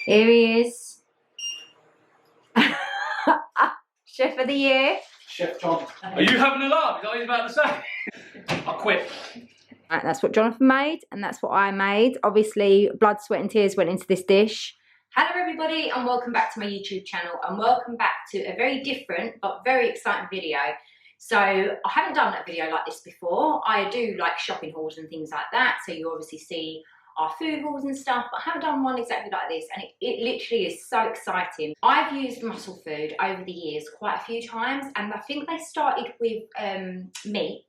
Here he is. Chef of the year. Chef John. Are you having a laugh? Is that what he's about to say? I quit. Right, that's what Johnathan made, and that's what I made. Obviously, blood, sweat and tears went into this dish. Hello everybody, and welcome back to my YouTube channel, and welcome back to a very different but very exciting video. So I haven't done a video like this before. I do like shopping hauls and things like that, so you obviously see our food hauls and stuff, but I haven't done one exactly like this, and it literally is so exciting. I've used Musclefood over the years quite a few times, and I think they started with meat.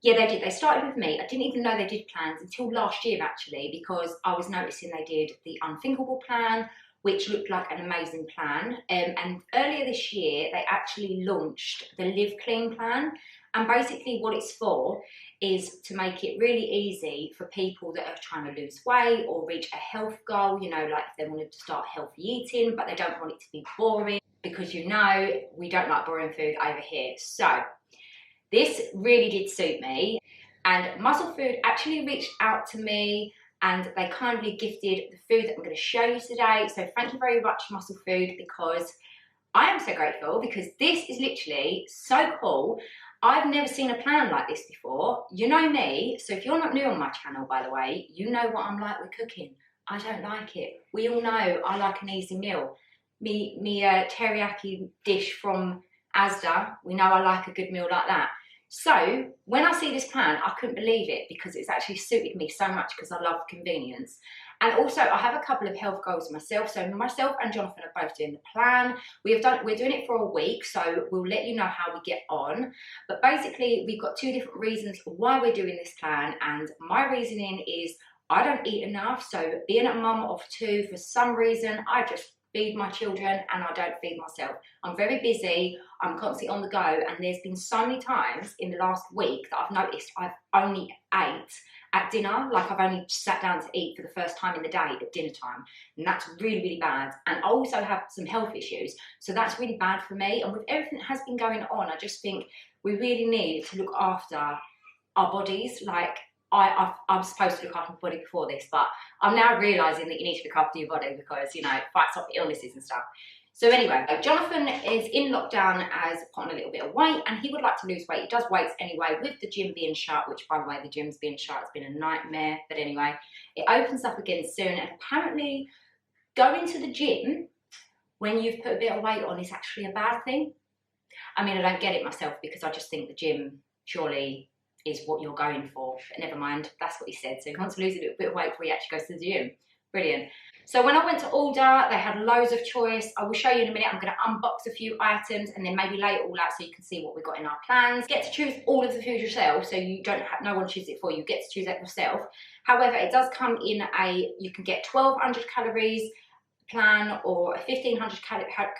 Yeah, they did. They started with meat. I didn't even know they did plans until last year, actually, because I was noticing they did the Unthinkable plan, which looked like an amazing plan. And earlier this year, they actually launched the Live Clean Plan. And basically what it's for is to make it really easy for people that are trying to lose weight or reach a health goal, you know, like if they wanted to start healthy eating, but they don't want it to be boring, because you know, we don't like boring food over here. So this really did suit me, and Musclefood actually reached out to me and they kindly gifted the food that I'm going to show you today. So thank you very much, Musclefood, because I am so grateful, because this is literally so cool. I've never seen a plan like this before. You know me, so if you're not new on my channel, by the way, you know what I'm like with cooking. I don't like it. We all know I like an easy meal. Me teriyaki dish from Asda, we know I like a good meal like that. So when I see this plan, I couldn't believe it, because it's actually suited me so much, because I love convenience. And also I have a couple of health goals myself. So myself and Johnathan are both doing the plan. We're doing it for a week, so we'll let you know how we get on. But basically we've got two different reasons why we're doing this plan, and my reasoning is I don't eat enough. So being a mum of two, for some reason I just feed my children and I don't feed myself. I'm very busy, I'm constantly on the go, and there's been so many times in the last week that I've noticed I've only ate at dinner, like I've only sat down to eat for the first time in the day at dinner time, and that's really, really bad. And I also have some health issues, so that's really bad for me. And with everything that has been going on, I just think we really need to look after our bodies. Like I'm supposed to look after my body before this, but I'm now realising that you need to look after your body, because, you know, it fights off illnesses and stuff. So anyway, Johnathan is in lockdown, as put on a little bit of weight, and he would like to lose weight. He does weights anyway, with the gym being shut, which, by the way, the gym's being shut. It's been a nightmare. But anyway, it opens up again soon, and apparently going to the gym when you've put a bit of weight on is actually a bad thing. I mean, I don't get it myself, because I just think the gym surely is what you're going for, but never mind, that's what he said. So he wants to lose a little bit of weight before he actually goes to the gym. Brilliant. So when I went to order, they had loads of choice. I will show you in a minute. I'm going to unbox a few items and then maybe lay it all out so you can see what we've got in our plans. Get to choose all of the food yourself, so you don't have, no one chooses it for you. You get to choose it yourself. However, it does come in you can get 1200 calories plan, or a 1500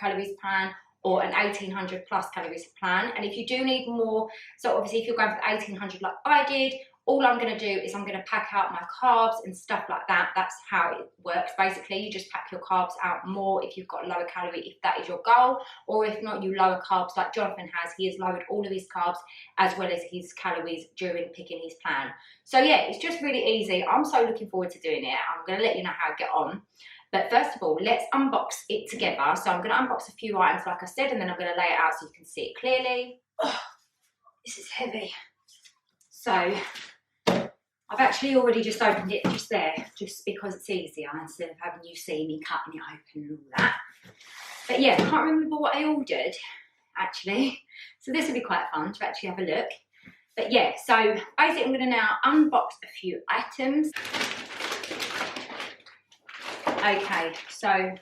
calories plan, or an 1800 plus calories plan. And if you do need more, so obviously if you're going for the 1800 like I did, all I'm going to do is I'm going to pack out my carbs and stuff like that. That's how it works. Basically, you just pack your carbs out more if you've got lower calorie, if that is your goal, or if not, you lower carbs like Johnathan has. He has lowered all of his carbs as well as his calories during picking his plan. So yeah, it's just really easy. I'm so looking forward to doing it. I'm going to let you know how I get on. But first of all, let's unbox it together. So I'm going to unbox a few items, like I said, and then I'm going to lay it out so you can see it clearly. Oh, this is heavy. So I've actually already just opened it just there, just because it's easier, instead of having you see me cutting it open and all that. But yeah, I can't remember what I ordered, actually. So this will be quite fun to actually have a look. But yeah, so basically I'm going to now unbox a few items. Okay, so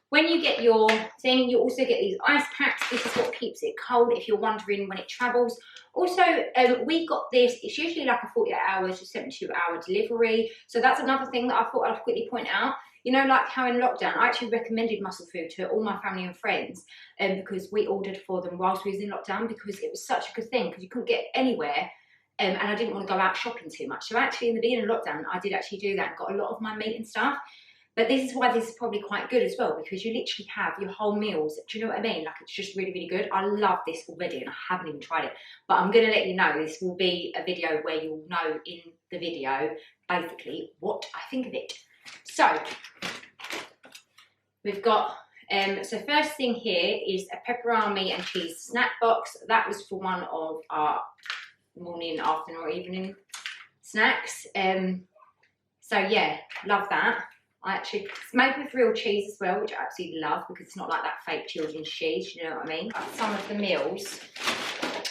when you get your thing, you also get these ice packs. This is what keeps it cold if you're wondering when it travels. Also, we got this, it's usually like a 48 hours to 72-hour delivery. So that's another thing that I thought I'd quickly point out. You know, like how in lockdown, I actually recommended Musclefood to all my family and friends, because we ordered for them whilst we was in lockdown, because it was such a good thing, because you couldn't get anywhere. And I didn't want to go out shopping too much. So actually in the beginning of lockdown, I did actually do that and got a lot of my meat and stuff. But this is why this is probably quite good as well, because you literally have your whole meals. Do you know what I mean? Like, it's just really, really good. I love this already, and I haven't even tried it. But I'm going to let you know, this will be a video where you'll know in the video, basically, what I think of it. So, We've got, so first thing here is a pepperoni and cheese snack box. That was for one of our morning, afternoon or evening snacks. So yeah, love that. It's made with real cheese as well, which I absolutely love because it's not like that fake children's cheese, you know what I mean? Some of the meals.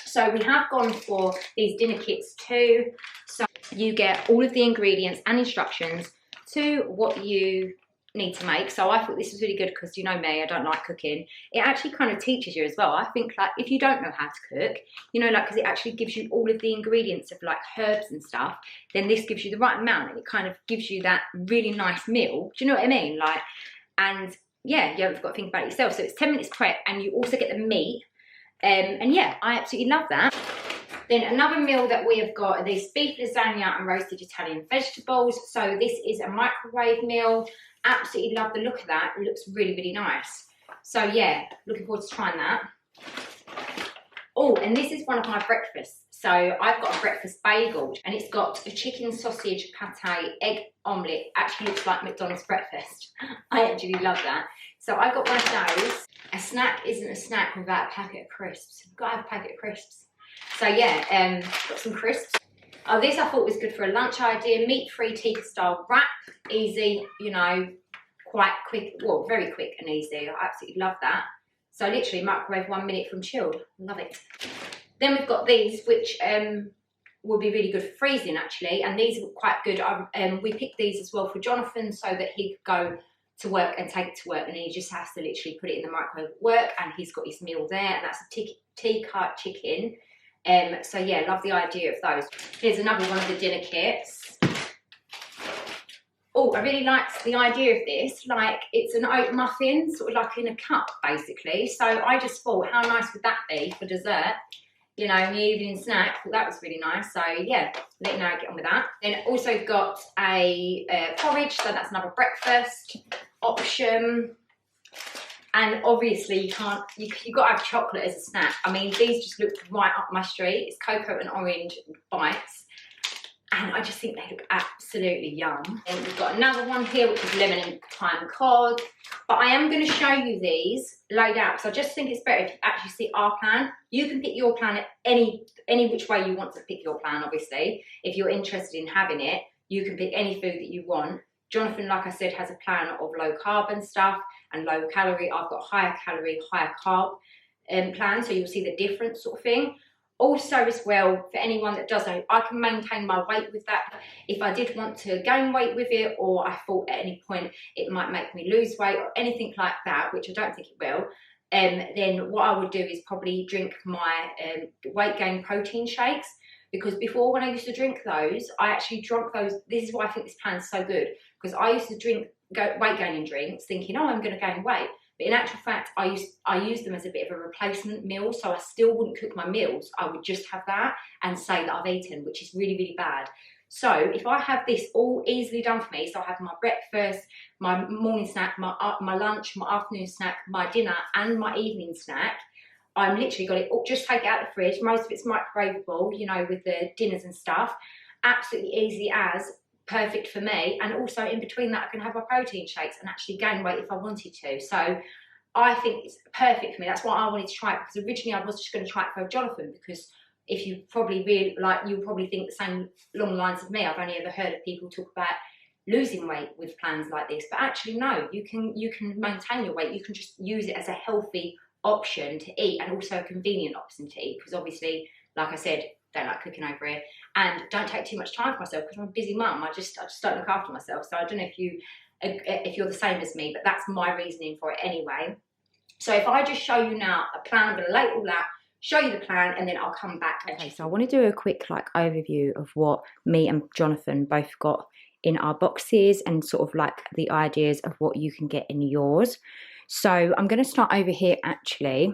So we have gone for these dinner kits too. So you get all of the ingredients and instructions to what you need to make. So I thought this was really good because, you know me, I don't like cooking. It actually kind of teaches you as well. I think like if you don't know how to cook, you know, like because it actually gives you all of the ingredients of like herbs and stuff, then this gives you the right amount and it kind of gives you that really nice meal. Do you know what I mean? Like, and yeah, you haven't got to think about it yourself. So it's 10 minutes prep and you also get the meat. And yeah, I absolutely love that. Then another meal that we have got are these beef lasagna and roasted Italian vegetables. So this is a microwave meal. Absolutely love the look of that. It looks really, really nice. So yeah, looking forward to trying that. Oh, and this is one of my breakfasts. So I've got a breakfast bagel and it's got a chicken sausage pate egg omelette. Actually looks like McDonald's breakfast. I actually love that. So I got one of those. A snack isn't a snack without a packet of crisps. You've got to have a packet of crisps. So yeah, got some crisps. Oh, this I thought was good for a lunch idea. Meat-free tikka style wrap. Easy, you know, quite quick. Well, very quick and easy. I absolutely love that. So literally microwave 1 minute from chilled. Love it. Then we've got these, which will be really good for freezing actually. And these are quite good. We picked these as well for Johnathan so that he could go to work and take it to work. And he just has to literally put it in the microwave at work and he's got his meal there. And that's a tikka chicken. So yeah, love the idea of those. Here's another one of the dinner kits. Oh, I really liked the idea of this. Like, it's an oat muffin, sort of like in a cup, basically. So I just thought, how nice would that be for dessert? You know, in the evening snack. Well, that was really nice. So yeah, let you know how I get on with that. Then also got a porridge, so that's another breakfast option. And obviously you've got to have chocolate as a snack. I mean, these just look right up my street. It's cocoa and orange bites. And I just think they look absolutely yum. And we've got another one here, which is lemon and thyme cod. But I am going to show you these laid out. So I just think it's better if you actually see our plan. You can pick your plan at any which way you want to pick your plan, obviously. If you're interested in having it, you can pick any food that you want. Johnathan, like I said, has a plan of low carb and stuff and low calorie. I've got higher calorie, higher carb plan, so you'll see the difference sort of thing. Also as well, for anyone that doesn't, I can maintain my weight with that. If I did want to gain weight with it, or I thought at any point it might make me lose weight or anything like that, which I don't think it will, then what I would do is probably drink my weight gain protein shakes. Because before, when I used to drink those, I actually drank those. This is why I think this plan is so good. Because I used to drink weight gaining drinks thinking, oh, I'm going to gain weight. But in actual fact, I used them as a bit of a replacement meal. So I still wouldn't cook my meals. I would just have that and say that I've eaten, which is really, really bad. So if I have this all easily done for me, so I have my breakfast, my morning snack, my lunch, my afternoon snack, my dinner, and my evening snack, I'm literally got it, just take it out of the fridge. Most of it's microwavable, you know, with the dinners and stuff. Absolutely easy as, perfect for me. And also in between that, I can have my protein shakes and actually gain weight if I wanted to. So I think it's perfect for me. That's why I wanted to try it, because originally I was just going to try it for Johnathan, because if you probably you'll probably think the same long lines of me. I've only ever heard of people talk about losing weight with plans like this, but actually no, you can maintain your weight. You can just use it as a healthy option to eat, and also a convenient option to eat, because obviously, like I said, don't like cooking over here and don't take too much time for myself because I'm a busy mum. I just don't look after myself. So I don't know if you're the same as me, but that's my reasoning for it anyway. So if I just show you now a plan, I'm going to lay it all out, show you the plan, and then I'll come back. Okay, so I want to do a quick overview of what me and Johnathan both got in our boxes, and sort of like the ideas of what you can get in yours. So I'm going to start over here actually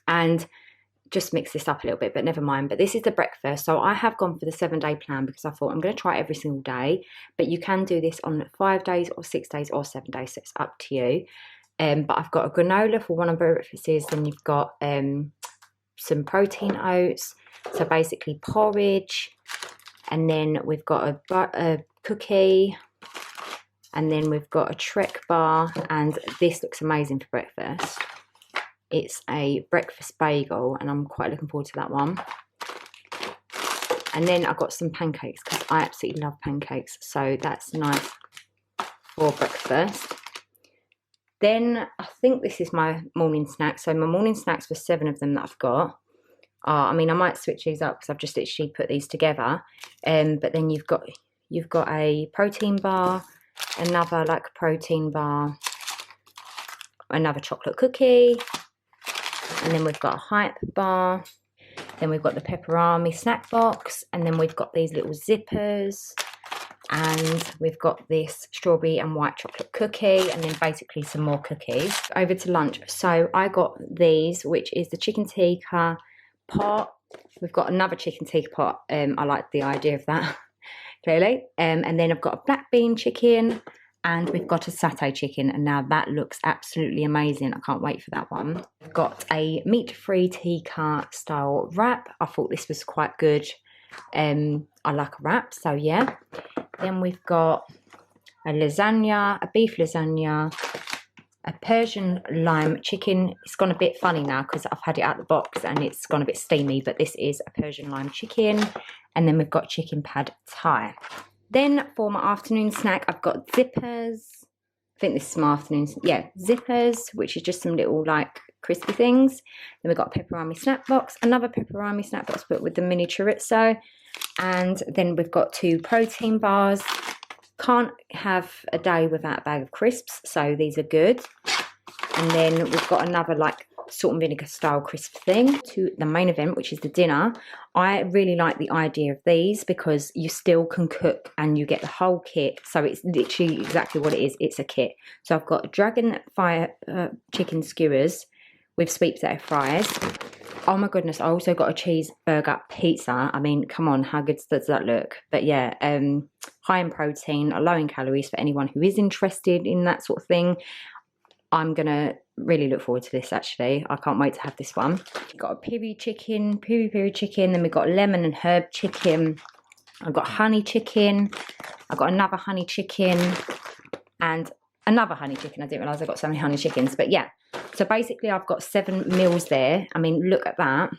and just mix this up a little bit, but never mind. But this is the breakfast. So I have gone for the 7-day plan because I thought I'm going to try it every single day, but you can do this on 5 days or 6 days or 7 days. So it's up to you. But I've got a granola for one of my breakfasts. Then you've got some protein oats. So basically porridge. And then we've got a cookie. And then we've got a Trek bar, and this looks amazing for breakfast. It's a breakfast bagel, and I'm quite looking forward to that one. And then I've got some pancakes, because I absolutely love pancakes. So that's nice for breakfast. Then I think this is my morning snack. So my morning snacks for 7 of them that I've got. I mean, I might switch these up because I've just literally put these together. But then you've got a protein bar, another like protein bar, another chocolate cookie, and then we've got a hype bar. Then we've got the pepperami snack box, and then we've got these little zippers, and we've got this strawberry and white chocolate cookie, and then basically some more cookies. Over to lunch. So I got these, which is the chicken tikka pot. We've got another chicken tikka pot. I like the idea of that, clearly. And then I've got a black bean chicken, and we've got a satay chicken, and now that looks absolutely amazing. I can't wait for that one. I've got a meat-free tikka style wrap. I thought this was quite good. I like a wrap, so yeah. Then we've got a lasagna, a beef lasagna, a Persian lime chicken. It's gone a bit funny now because I've had it out the box and it's gone a bit steamy, but this is a Persian lime chicken. And then we've got chicken pad thai. Then for my afternoon snack, I've got zippers. I think this is my afternoon, yeah, zippers, which is just some little like crispy things. Then we've got a pepperami snack box, another pepperami snack box, but with the mini chorizo. And then we've got 2 protein bars. Can't have a day without a bag of crisps, so these are good. And then we've got another like salt and vinegar style crisp thing. To the main event, which is the dinner. I really like the idea of these because you still can cook and you get the whole kit. So it's literally exactly what it is. It's a kit. So I've got dragon fire chicken skewers with sweet potato fries. Oh my goodness, I also got a cheeseburger pizza. I mean, come on, how good does that look? But yeah, high in protein, low in calories for anyone who is interested in that sort of thing. I'm going to really look forward to this, actually. I can't wait to have this one. We've got a piri chicken, then we've got lemon and herb chicken. I've got honey chicken. I've got another honey chicken and another honey chicken. I didn't realise I got so many honey chickens, but yeah. So basically I've got 7 meals there. I mean, look at that.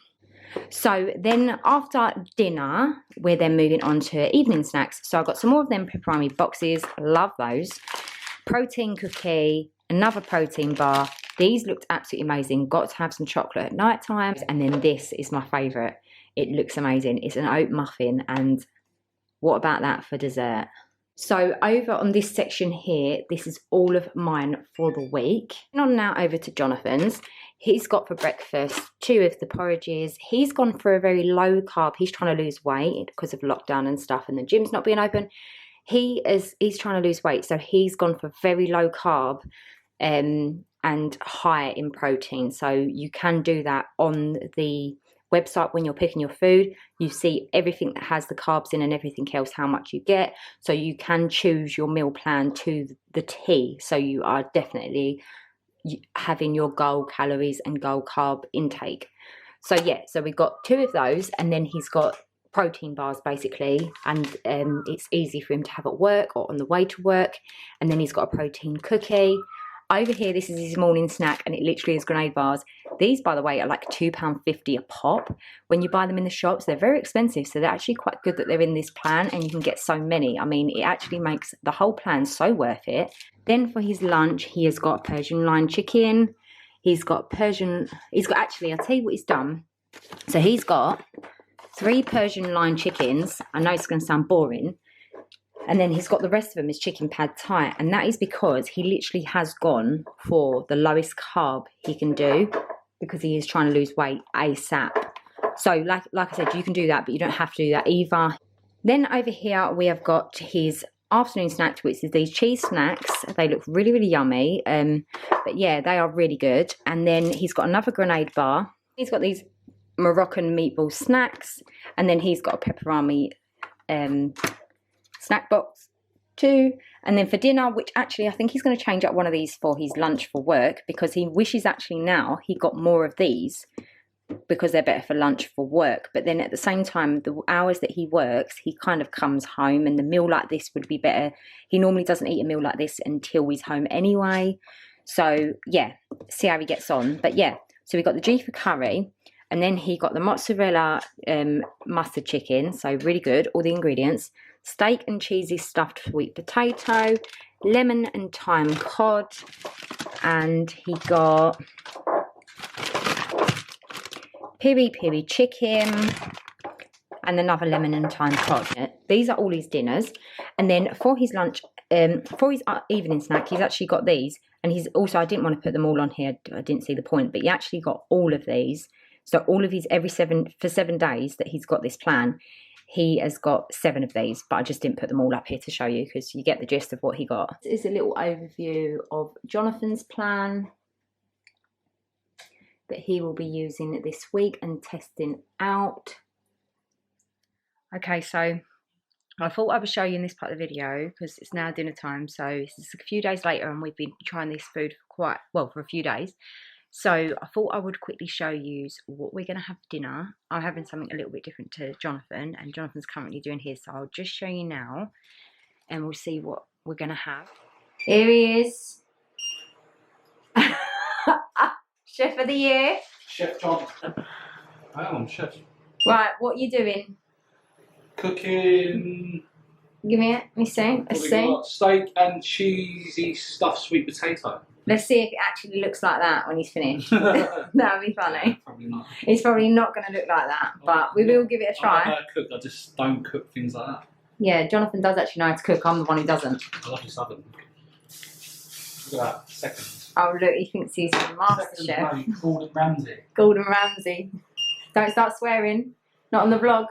So then after dinner, we're then moving on to evening snacks. So I've got some more of them pepperoni boxes. I love those. Protein cookie, another protein bar. These looked absolutely amazing. Got to have some chocolate at night times. And then this is my favourite. It looks amazing. It's an oat muffin. And what about that for dessert? So over on this section here, this is all of mine for the week. And on now over to Johnathan's. He's got for breakfast 2 of the porridges. He's gone for a very low carb. He's trying to lose weight because of lockdown and stuff and the gym's not being open. He's trying to lose weight, so he's gone for very low carb and high in protein. So you can do that on the website when you're picking your food. You see everything that has the carbs in and everything else, how much you get. So you can choose your meal plan to the T. So you are definitely having your goal calories and goal carb intake. So yeah, so we've got 2 of those, and then he's got protein bars basically, and it's easy for him to have at work or on the way to work. And then he's got a protein cookie. Over here, this is his morning snack, and it literally is grenade bars. These, by the way, are like £2.50 a pop. When you buy them in the shops, they're very expensive, so they're actually quite good that they're in this plan, and you can get so many. I mean, it actually makes the whole plan so worth it. Then for his lunch, he has got Persian lime chicken. Actually, I'll tell you what he's done. So he's got 3 Persian line chickens. I know it's going to sound boring. And then he's got the rest of them is chicken pad thai. And that is because he literally has gone for the lowest carb he can do because he is trying to lose weight ASAP. So like I said, you can do that, but you don't have to do that either. Then over here, we have got his afternoon snacks, which is these cheese snacks. They look really, really yummy. But yeah, they are really good. And then he's got another grenade bar. He's got these Moroccan meatball snacks, and then he's got a pepperami snack box too. And then for dinner, which actually I think he's going to change up one of these for his lunch for work, because he wishes actually now he got more of these because they're better for lunch for work. But then at the same time, the hours that he works, he kind of comes home, and the meal like this would be better. He normally doesn't eat a meal like this until he's home anyway. So yeah, see how he gets on. But yeah, so we got the G for curry, and then he got the mozzarella mustard chicken, so really good, all the ingredients. Steak and cheesy stuffed sweet potato, lemon and thyme cod, and he got piri piri chicken and another lemon and thyme cod. These are all his dinners. And then for his lunch, for his evening snack, he's actually got these. And he's also, I didn't want to put them all on here, I didn't see the point, but he actually got all of these. So all of his, for 7 days that he's got this plan, he has got 7 of these, but I just didn't put them all up here to show you because you get the gist of what he got. This is a little overview of Johnathan's plan that he will be using this week and testing out. Okay, so I thought I would show you in this part of the video because it's now dinner time. So this is a few days later and we've been trying this food for for a few days. So I thought I would quickly show you what we're going to have for dinner. I'm having something a little bit different to Johnathan, and Jonathan's currently doing his. So I'll just show you now and we'll see what we're going to have. Here he is. Chef of the year. Chef Johnathan. I'm chef. Right, what are you doing? Cooking. Give me it. Let me see. Let's see. Steak and cheesy stuffed sweet potato. Let's see if it actually looks like that when he's finished. That would be funny. Probably not. It's probably not going to look like that, but we will give it a try. I know how to cook, I just don't cook things like that. Yeah, Johnathan does actually know how to cook. I'm the one who doesn't. I love this oven. Look at that, seconds. Oh look, he thinks he's a master chef. No, Gordon Ramsay. Gordon Ramsay. Don't start swearing. Not on the vlog.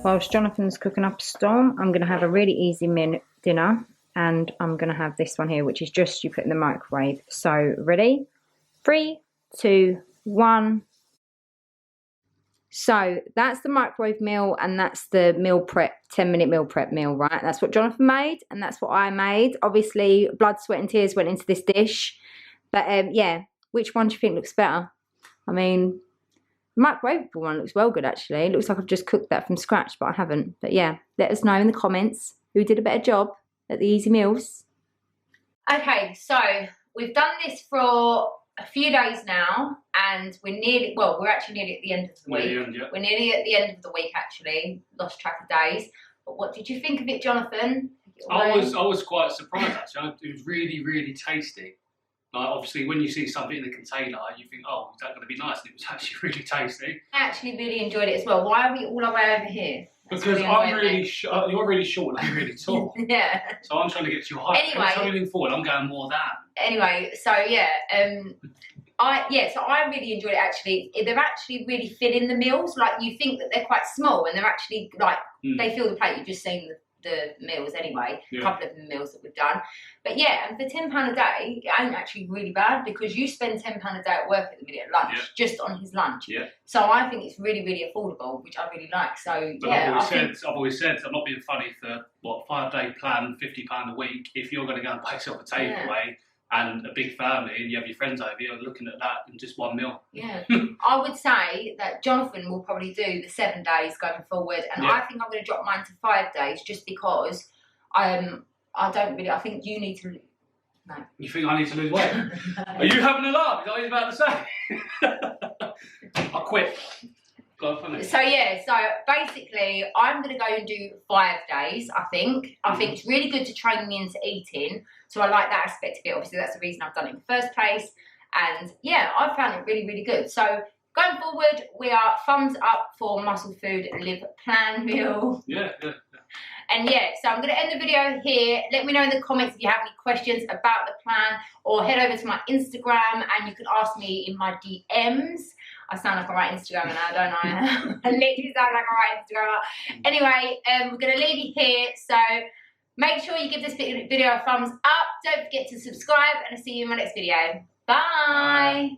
Whilst Jonathan's cooking up a storm, I'm going to have a really easy dinner, and I'm going to have this one here, which is just you put in the microwave. So ready? 3, 2, 1. So that's the microwave meal, and that's the meal prep, 10-minute meal prep meal, right? That's what Johnathan made, and that's what I made. Obviously, blood, sweat and tears went into this dish. But yeah, which one do you think looks better? I mean, the microwave one looks well good, actually. It looks like I've just cooked that from scratch, but I haven't. But yeah, let us know in the comments who did a better job at the easy meals. Okay, so we've done this for a few days now, and we're nearly, well, we're actually nearly at the end of the week. We're nearly at the end of the week, actually. Lost track of days. But what did you think of it, Johnathan? I was quite surprised, actually. It was really, really tasty. Like, obviously, when you see something in the container, you think, oh, is that going to be nice? And it was actually really tasty. I actually really enjoyed it as well. Why are we all our way over here? That's because I'm really short, you're really short and I'm really tall. Yeah. So I'm trying to get to your height. Anyway. Every time you lean forward, I'm going more down. Anyway, so yeah, so I really enjoyed it, actually. They're actually really filling the meals. Like, you think that they're quite small, and they're actually, like, they fill the plate. You've just seen the meals anyway, a couple of the meals that we've done. But yeah, and for £10 a day, it ain't actually really bad, because you spend £10 a day at work at the minute at lunch, just on his lunch. Yeah. So I think it's really, really affordable, which I really like. So but yeah, I've always said, I'm not being funny, for what, 5-day plan, £50 a week. If you're going to go and buy yourself a takeaway and a big family, and you have your friends over, you're looking at that in just one meal. Yeah. I would say that Johnathan will probably do the 7 days going forward, and I think I'm going to drop mine to 5 days, just because I don't really, I think you need to, no. You think I need to lose weight? Are you having a laugh? Is that what you're about to say? I quit. So yeah, so basically I'm going to go and do 5 days, I think. I think it's really good to train me into eating. So I like that aspect of it. Obviously, that's the reason I've done it in the first place. And yeah, I found it really, really good. So going forward, we are thumbs up for Musclefood Live Plan meal. Yeah. And yeah, so I'm going to end the video here. Let me know in the comments if you have any questions about the plan, or head over to my Instagram and you can ask me in my DMs. I sound like a right Instagrammer now, don't I? I literally sound like a right Instagrammer. Anyway, we're going to leave you here. So Make sure you give this video a thumbs up. Don't forget to subscribe, and I'll see you in my next video. Bye.